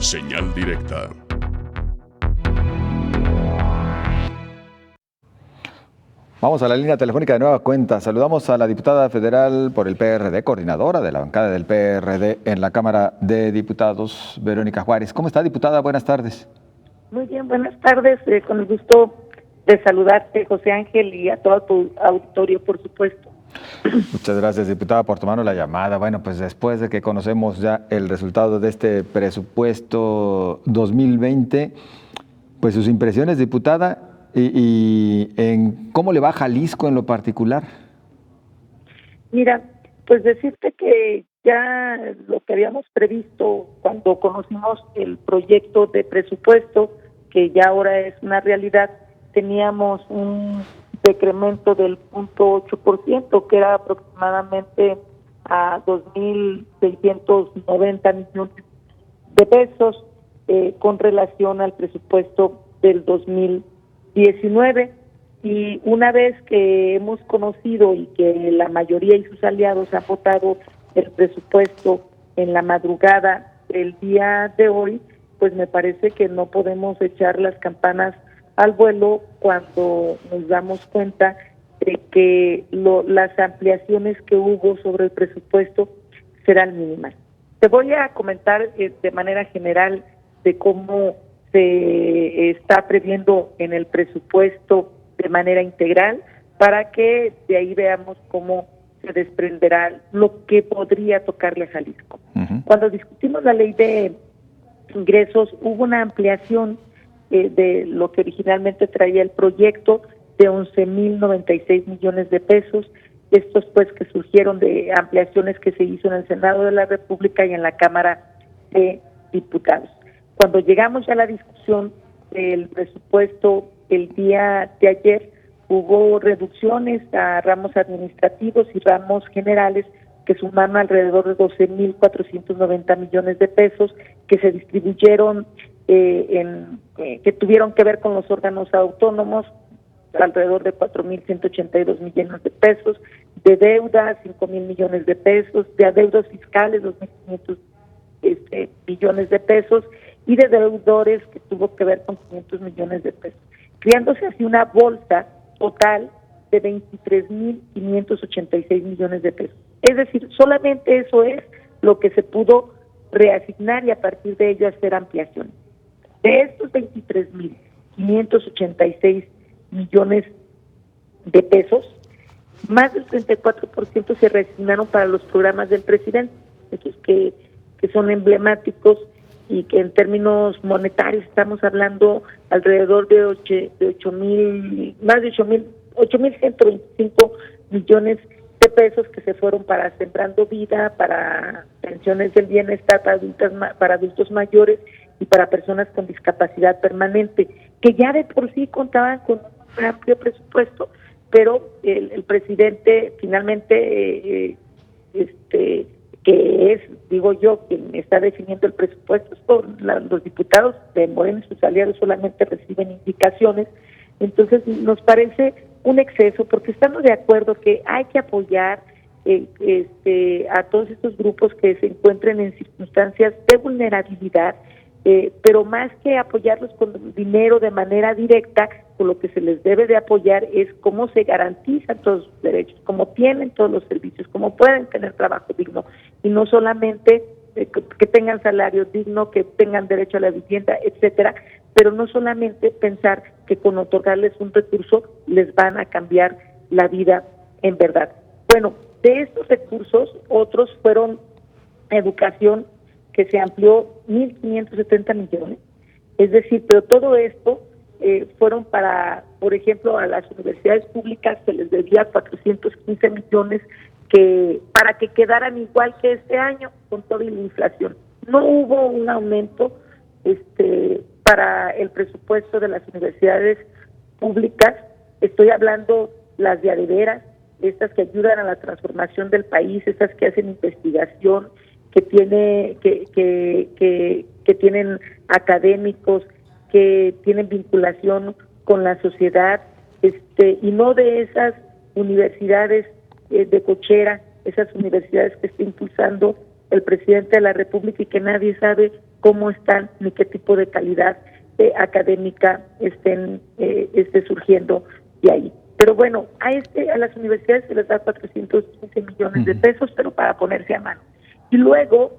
Señal directa. Vamos a la línea telefónica de nueva cuenta. Saludamos a la diputada federal por el PRD, coordinadora de la bancada del PRD en la Cámara de Diputados, Verónica Juárez. ¿Cómo está, diputada? Buenas tardes. Muy bien, buenas tardes. Con el gusto de saludarte, José Ángel, y a todo tu auditorio, por supuesto. Muchas gracias, diputada, por tomarnos la llamada. Bueno, pues después de que conocemos ya el resultado de este presupuesto 2020, pues sus impresiones, diputada, y en cómo le va a Jalisco en lo particular. Mira, pues decirte que ya lo que habíamos previsto cuando conocimos el proyecto de presupuesto, que ya ahora es una realidad, teníamos un decremento del 0.8%, que era aproximadamente a 2.690 millones de pesos con relación al presupuesto del 2019. Y una vez que hemos conocido y que la mayoría y sus aliados han votado el presupuesto en la madrugada del día de hoy, pues me parece que no podemos echar las campanas al vuelo cuando nos damos cuenta de que las ampliaciones que hubo sobre el presupuesto serán mínimas. Te voy a comentar de manera general de cómo se está previendo en el presupuesto de manera integral, para que de ahí veamos cómo se desprenderá lo que podría tocarle a Jalisco. Cuando discutimos la ley de ingresos, hubo una ampliación de lo que originalmente traía el proyecto de 11.096 millones de pesos, estos pues que surgieron de ampliaciones que se hizo en el Senado de la República y en la Cámara de Diputados. Cuando llegamos ya a la discusión del presupuesto el día de ayer, hubo reducciones a ramos administrativos y ramos generales que sumaron alrededor de 12.490 millones de pesos, que se distribuyeron que tuvieron que ver con los órganos autónomos, alrededor de 4.182 millones de pesos, de deuda 5.000 millones de pesos, de adeudos fiscales 2.500 millones de pesos, y de deudores que tuvo que ver con 500 millones de pesos, creándose así una bolsa total de 23.586 millones de pesos. Es decir, solamente eso es lo que se pudo reasignar y a partir de ello hacer ampliaciones. De estos 23.586 millones de pesos, más del 34% se reasignaron para los programas del presidente, esos que son emblemáticos y que en términos monetarios estamos hablando alrededor de 8.125 millones de pesos que se fueron para Sembrando Vida, para pensiones del bienestar para adultos mayores y para personas con discapacidad permanente, que ya de por sí contaban con un amplio presupuesto, pero el presidente finalmente que es, digo yo, quien está definiendo el presupuesto, los diputados de Morena y sus aliados solamente reciben indicaciones. Entonces nos parece un exceso, porque estamos de acuerdo que hay que apoyar a todos estos grupos que se encuentren en circunstancias de vulnerabilidad, pero más que apoyarlos con dinero de manera directa, con lo que se les debe de apoyar es cómo se garantizan todos sus derechos, cómo tienen todos los servicios, cómo pueden tener trabajo digno, y no solamente que tengan salario digno, que tengan derecho a la vivienda, etcétera, pero no solamente pensar que con otorgarles un recurso les van a cambiar la vida en verdad. Bueno, de estos recursos, otros fueron educación, que se amplió 1.570 millones, es decir, pero todo esto fueron para, por ejemplo, a las universidades públicas se les debía 415 millones para que quedaran igual que este año con toda la inflación. No hubo un aumento para el presupuesto de las universidades públicas, estoy hablando las de veras, estas que ayudan a la transformación del país, estas que hacen investigación, que tienen académicos, que tienen vinculación con la sociedad, y no de esas universidades de cochera, esas universidades que está impulsando el presidente de la República y que nadie sabe cómo están ni qué tipo de calidad académica esté surgiendo de ahí. Pero bueno, a las universidades se les da 415 millones de pesos, pero para ponerse a mano. Y luego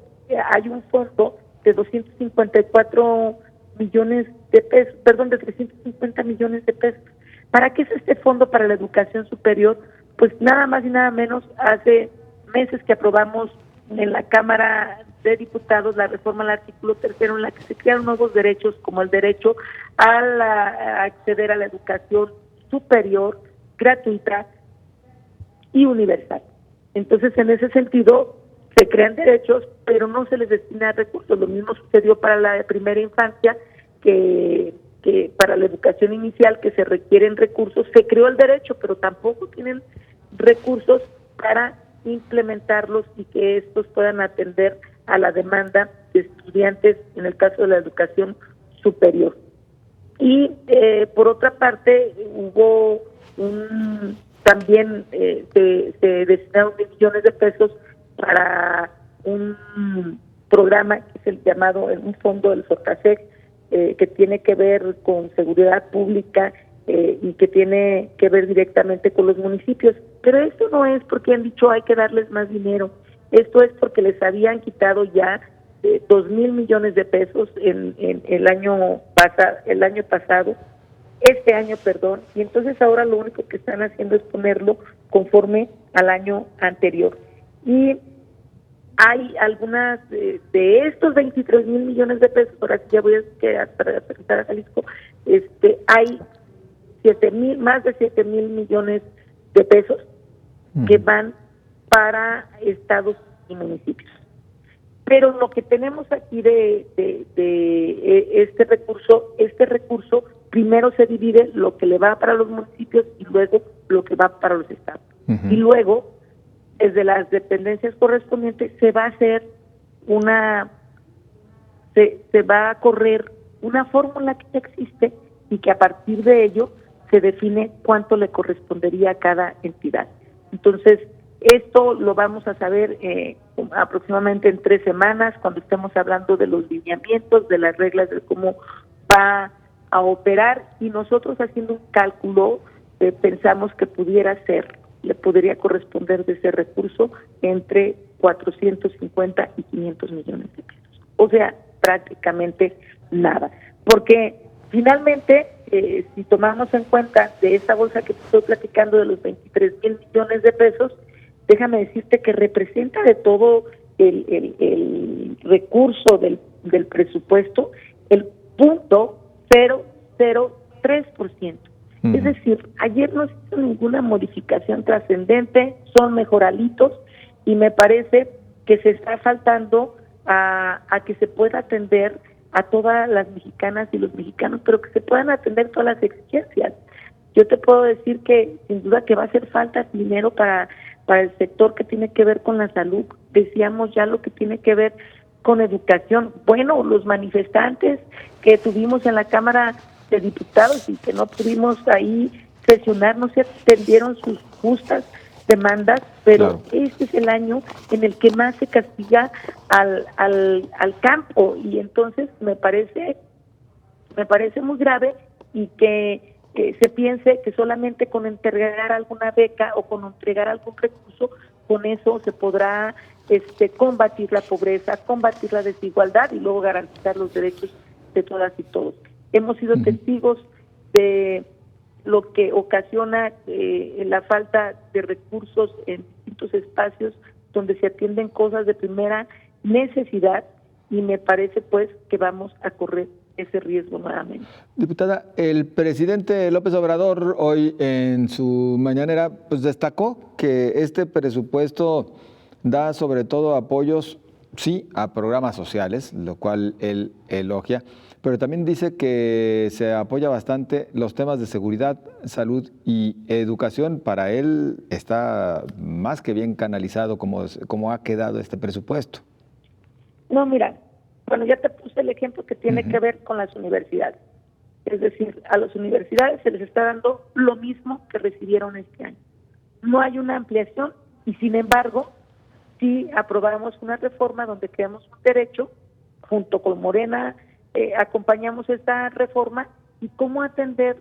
hay un fondo de 254 millones de pesos, perdón, de 350 millones de pesos. ¿Para qué es este fondo para la educación superior? Pues nada más y nada menos, hace meses que aprobamos en la Cámara de Diputados la reforma al artículo 3 en la que se crearon nuevos derechos, como el derecho a acceder a la educación superior, gratuita y universal. Entonces, en ese sentido, se crean derechos, pero no se les destina recursos. Lo mismo sucedió para la primera infancia, que para la educación inicial, que se requieren recursos. Se creó el derecho, pero tampoco tienen recursos para implementarlos y que estos puedan atender a la demanda de estudiantes en el caso de la educación superior. Y por otra parte, hubo también se destinaron millones de pesos para un programa que es el llamado, un fondo del Fortasec, que tiene que ver con seguridad pública y que tiene que ver directamente con los municipios. Pero esto no es porque han dicho hay que darles más dinero, esto es porque les habían quitado ya 2,000 millones de pesos en el año pasado, y entonces ahora lo único que están haciendo es ponerlo conforme al año anterior. Y hay algunas de estos 23,000 millones de pesos, ahora sí ya voy a presentar a Jalisco, hay más de 7,000 millones de pesos que van para estados y municipios. Pero lo que tenemos aquí de este recurso primero se divide lo que le va para los municipios y luego lo que va para los estados. Y luego, desde las dependencias correspondientes, se va a hacer se va a correr una fórmula que ya existe y que a partir de ello se define cuánto le correspondería a cada entidad. Entonces, esto lo vamos a saber aproximadamente en 3 semanas, cuando estemos hablando de los lineamientos, de las reglas de cómo va a operar, y nosotros haciendo un cálculo pensamos que le podría corresponder de ese recurso entre 450 y 500 millones de pesos. O sea, prácticamente nada. Porque finalmente, si tomamos en cuenta de esta bolsa que te estoy platicando de los 23,000 millones de pesos, déjame decirte que representa de todo el recurso del presupuesto el 0.003%. Es decir, ayer no se hizo ninguna modificación trascendente, son mejoralitos, y me parece que se está faltando a que se pueda atender a todas las mexicanas y los mexicanos, pero que se puedan atender todas las exigencias. Yo te puedo decir que sin duda que va a hacer falta dinero para el sector que tiene que ver con la salud. Decíamos ya lo que tiene que ver con educación. Bueno, los manifestantes que tuvimos en la Cámara de Diputados y que no pudimos ahí sesionar, no se atendieron sus justas demandas, pero claro, este es el año en el que más se castiga al campo, y entonces me parece muy grave y que se piense que solamente con entregar alguna beca o con entregar algún recurso, con eso se podrá combatir la pobreza, combatir la desigualdad y luego garantizar los derechos de todas y todos. Hemos sido testigos de lo que ocasiona la falta de recursos en distintos espacios donde se atienden cosas de primera necesidad, y me parece pues que vamos a correr ese riesgo nuevamente. Diputada, el presidente López Obrador hoy en su mañanera pues destacó que este presupuesto da sobre todo apoyos, sí, a programas sociales, lo cual él elogia, pero también dice que se apoya bastante los temas de seguridad, salud y educación. Para él está más que bien canalizado como ha quedado este presupuesto. No, mira, bueno, ya te puse el ejemplo que tiene que ver con las universidades. Es decir, a las universidades se les está dando lo mismo que recibieron este año. No hay una ampliación y, sin embargo, sí aprobamos una reforma donde creamos un derecho junto con Morena acompañamos esta reforma y cómo atender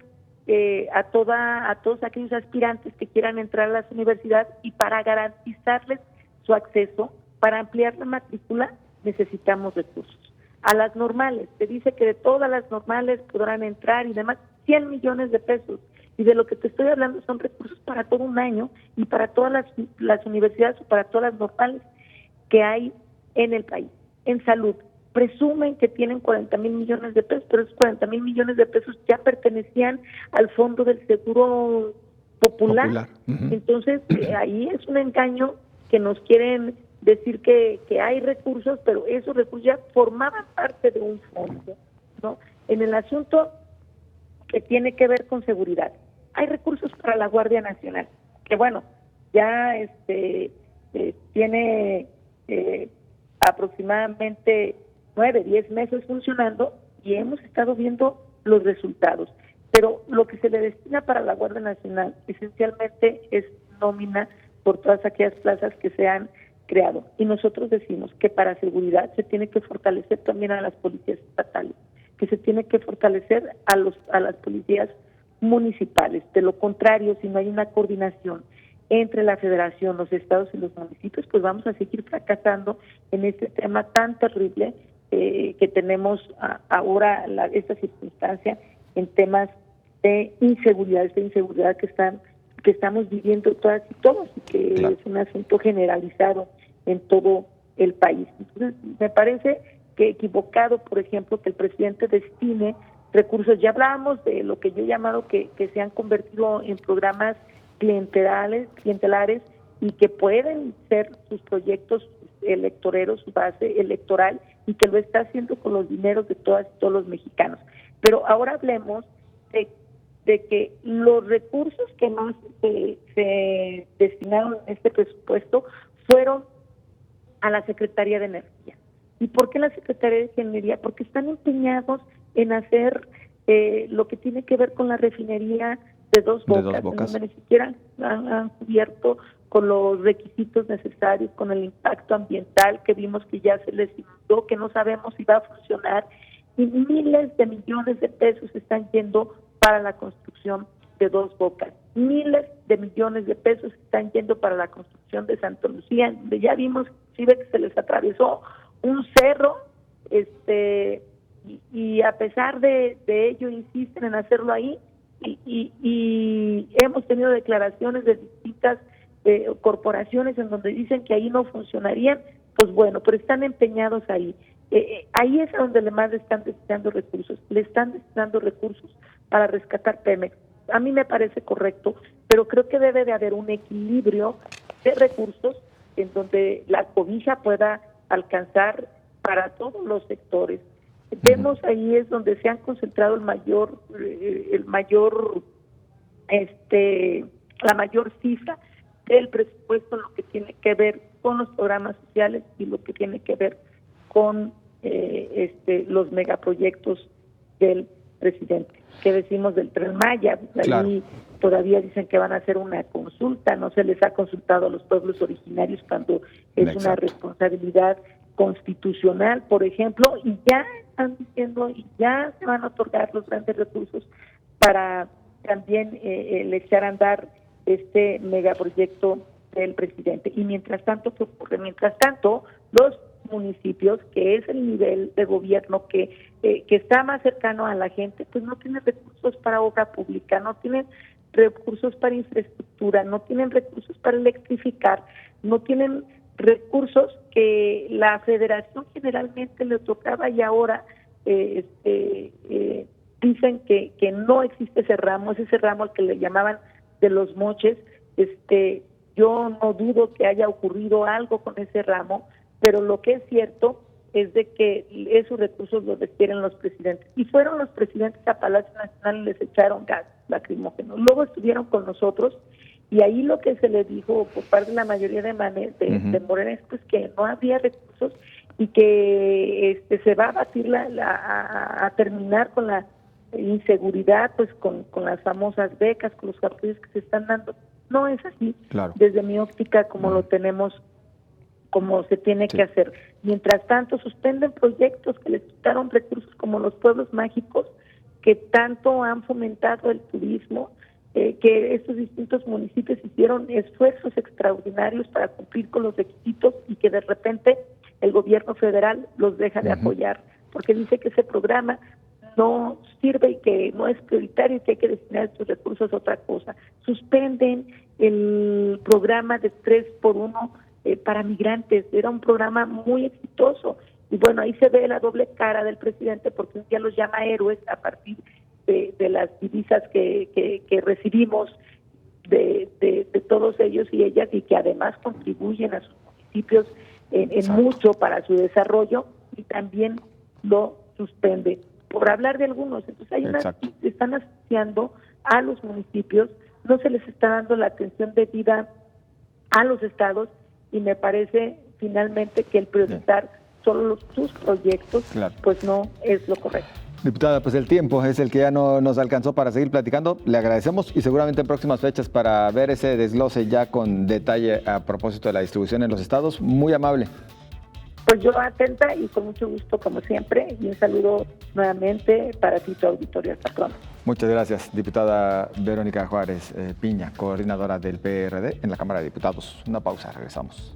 a todos aquellos aspirantes que quieran entrar a las universidades, y para garantizarles su acceso, para ampliar la matrícula, necesitamos recursos. A las normales, se dice que de todas las normales podrán entrar y demás, 100 millones de pesos. Y de lo que te estoy hablando son recursos para todo un año y para todas las universidades o para todas las normales que hay en el país. En salud, presumen que tienen 40,000 millones de pesos, pero esos 40,000 millones de pesos ya pertenecían al Fondo del Seguro Popular. Uh-huh. Entonces, ahí es un engaño que nos quieren decir que hay recursos, pero esos recursos ya formaban parte de un fondo, ¿no? En el asunto que tiene que ver con seguridad, hay recursos para la Guardia Nacional, que bueno, ya tiene aproximadamente 9, 10 meses funcionando y hemos estado viendo los resultados. Pero lo que se le destina para la Guardia Nacional esencialmente es nómina por todas aquellas plazas que se han creado. Y nosotros decimos que para seguridad se tiene que fortalecer también a las policías estatales, que se tiene que fortalecer a las policías municipales. De lo contrario, si no hay una coordinación entre la federación, los estados y los municipios, pues vamos a seguir fracasando en este tema tan terrible que tenemos ahora, esta circunstancia en temas de inseguridad que estamos viviendo todas y todos, y que claro, es un asunto generalizado en todo el país. Entonces, me parece que equivocado, por ejemplo, que el presidente destine recursos. Ya hablábamos de lo que yo he llamado que se han convertido en programas clientelares y que pueden ser sus proyectos electoreros, su base electoral, y que lo está haciendo con los dineros de todas y todos los mexicanos. Pero ahora hablemos de que los recursos que más se destinaron en este presupuesto fueron a la Secretaría de Energía. ¿Y por qué la Secretaría de Energía? Porque están empeñados en hacer lo que tiene que ver con la refinería de Dos Bocas, donde ni siquiera han cubierto con los requisitos necesarios, con el impacto ambiental que vimos que ya se les inundó, que no sabemos si va a funcionar, y miles de millones de pesos están yendo para la construcción de Dos Bocas. Miles de millones de pesos están yendo para la construcción de Santa Lucía, donde ya vimos inclusive que se les atravesó un cerro, y a pesar de ello insisten en hacerlo ahí, y hemos tenido declaraciones de distintas corporaciones en donde dicen que ahí no funcionarían. Pues bueno, pero están empeñados ahí. Ahí es a donde más le están destinando recursos para rescatar Pemex. A mí me parece correcto, pero creo que debe de haber un equilibrio de recursos en donde la cobija pueda alcanzar para todos los sectores. Vemos ahí es donde se han concentrado la mayor cifra del presupuesto en lo que tiene que ver con los programas sociales y lo que tiene que ver con los megaproyectos del presidente. ¿Qué decimos del Tren Maya? Claro. Ahí todavía dicen que van a hacer una consulta, no se les ha consultado a los pueblos originarios cuando es una responsabilidad constitucional, por ejemplo, y ya están diciendo y ya se van a otorgar los grandes recursos para también echar a andar este megaproyecto del presidente. Y mientras tanto, ¿qué ocurre? Mientras tanto, los municipios, que es el nivel de gobierno que está más cercano a la gente, pues no tienen recursos para obra pública, no tienen recursos para infraestructura, no tienen recursos para electrificar, no tienen recursos que la federación generalmente le tocaba, y ahora dicen que no existe ese ramo al que le llamaban de los moches. Yo no dudo que haya ocurrido algo con ese ramo, pero lo que es cierto es de que esos recursos los requieren los presidentes. Y fueron los presidentes a Palacio Nacional y les echaron gas lacrimógeno. Luego estuvieron con nosotros y ahí lo que se les dijo por parte de la mayoría de Morena es pues que no había recursos y que se va a batir a terminar con la inseguridad, pues con las famosas becas, con los apoyos que se están dando. No es así, claro, desde mi óptica, como lo tenemos como se tiene Sí. que hacer. Mientras tanto, suspenden proyectos que les quitaron recursos como los pueblos mágicos, que tanto han fomentado el turismo, que estos distintos municipios hicieron esfuerzos extraordinarios para cumplir con los requisitos y que de repente el gobierno federal los deja de apoyar, porque dice que ese programa no sirve y que no es prioritario y que hay que destinar estos recursos a otra cosa. Suspenden el programa de 3x1 para migrantes, era un programa muy exitoso. Y bueno, ahí se ve la doble cara del presidente, porque ya los llama héroes a partir de las divisas que recibimos de todos ellos y ellas, y que además contribuyen a sus municipios en mucho para su desarrollo, y también lo suspende, por hablar de algunos. Entonces hay están asociando a los municipios, no se les está dando la atención debida a los estados, y me parece finalmente que el priorizar solo sus proyectos, pues no es lo correcto. Diputada, pues el tiempo es el que ya no nos alcanzó para seguir platicando. Le agradecemos y seguramente en próximas fechas para ver ese desglose ya con detalle a propósito de la distribución en los estados. Muy amable. Pues yo atenta y con mucho gusto como siempre, y un saludo nuevamente para ti, tu auditorio. Hasta pronto. Muchas gracias, diputada Verónica Juárez Piña, coordinadora del PRD en la Cámara de Diputados. Una pausa, regresamos.